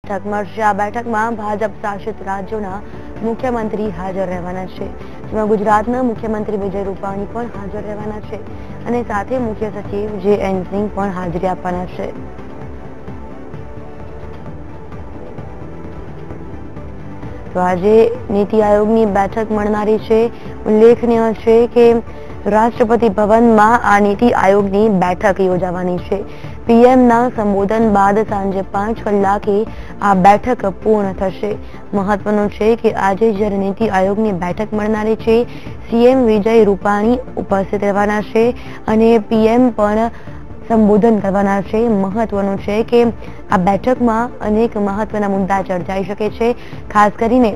બેઠક મળશે। આ બેઠકમાં ભાજપ શાસિત રાજ્યોના મુખ્યમંત્રી હાજર રહેવાના છે, જેમાં ગુજરાતના મુખ્યમંત્રી વિજય રૂપાણી પણ હાજર રહેવાના છે અને સાથે મુખ્ય સચિવ જે.એન. સિંહ પણ હાજરી આપવાના છે। તો આજે નીતિ આયોગની બેઠક મળનારી છે। ઉલ્લેખનીય છે કે રાષ્ટ્રપતિ ભવનમાં આ નીતિ આયોગની બેઠક યોજાવાની છે। પીએમના સંબોધન બાદ સાંજે 5 કલાકે આ બેઠક પૂર્ણ થશે। મહત્વનું છે કે આજે જ્યારે નીતિ આયોગની બેઠક મળનારી છે, સીએમ વિજય રૂપાણી ઉપસ્થિત રહેવાના છે અને પીએમ પણ સંબોધન કરવાના છે। મહત્વનું છે કે આ બેઠકમાં અનેક મહત્વના મુદ્દા ચર્ચાઈ શકે છે। ખાસ કરીને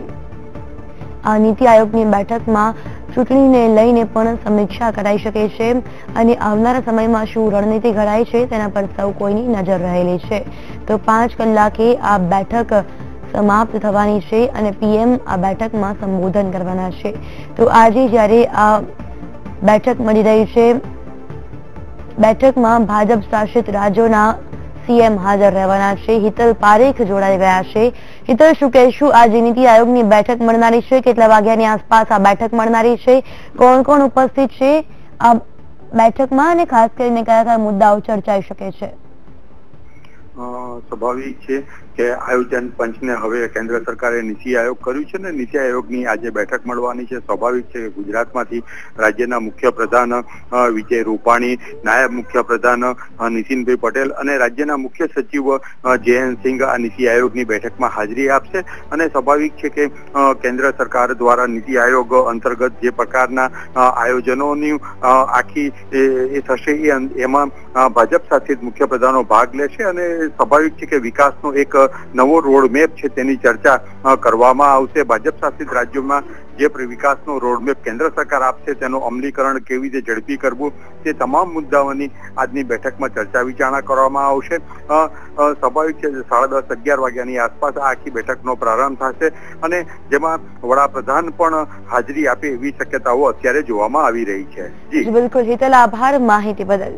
આ નીતિ આયોગની બેઠકમાં ચૂંટણીને લઈને પણ સમીક્ષા કરાઈ શકે છે અને આવનારા સમયમાં શું રણનીતિ ઘડાય છે તેના પર સૌ કોઈની નજર રહેલી છે। તો 5 કલાકે આ બેઠક સમાપ્ત થવાની છે અને પીએમ આ બેઠકમાં સંબોધન કરવાના છે। તો આજે જ્યારે આ બેઠક મળી રહી છે, બેઠકમાં ભાજપ શાસિત રાજ્યોના સીએમ હાજર રહેવાના છે। હિતલ પારેખ જોડાઈ ગયા છે। હિતલ, શું કહેશું, આજે નીતિ આયોગની બેઠક મળનારી છે, કેટલા વાગ્યાની આસપાસ આ બેઠક મળનારી છે, કોણ કોણ ઉપસ્થિત છે આ બેઠકમાં અને ખાસ કરીને કયા કયા મુદ્દાઓ ચર્ચાઈ શકે છે? સ્વાભાવિક છે કે આયોજન પંચને હવે કેન્દ્ર સરકારે નીતિ આયોગ કર્યું છે ને નીતિ આયોગની આજે બેઠક મળવાની છે। સ્વાભાવિક છે કે ગુજરાતમાંથી રાજ્યના મુખ્યપ્રધાન વિજય રૂપાણી, નાયબ મુખ્યપ્રધાન નીતિનભાઈ પટેલ અને રાજ્યના મુખ્ય સચિવ જે.એન. સિંહ આ નીતિ આયોગની બેઠકમાં હાજરી આપશે અને સ્વાભાવિક છે કે કેન્દ્ર સરકાર દ્વારા નીતિ આયોગ અંતર્ગત જે પ્રકારના આયોજનોની આખી એ થશે એમાં ભાજપ શાસિત મુખ્યપ્રધાનો ભાગ લેશે અને સ્વાભાવિક છે કે વિકાસનો એક નવો રોડમેપ છે તેની ચર્ચા કરવામાં આવશે। ભાજપ શાસિત રાજ્યોમાં જે વિકાસનો રોડમેપ કેન્દ્ર સરકાર આપશે તેનું અમલીકરણ કેવી રીતે ઝડપી કરવું તે તમામ મુદ્દાઓની આજની બેઠકમાં ચર્ચા વિચારણા કરવામાં આવશે। સ્વાભાવિક છે 10:30-11 વાગ્યાની આસપાસ આ આખી બેઠકનો પ્રારંભ થશે અને જેમાં વડાપ્રધાન પણ હાજરી આપે એવી શક્યતાઓ અત્યારે જોવામાં આવી રહી છે। જી બિલકુલ હિતલ, આભાર માહિતી બદલ।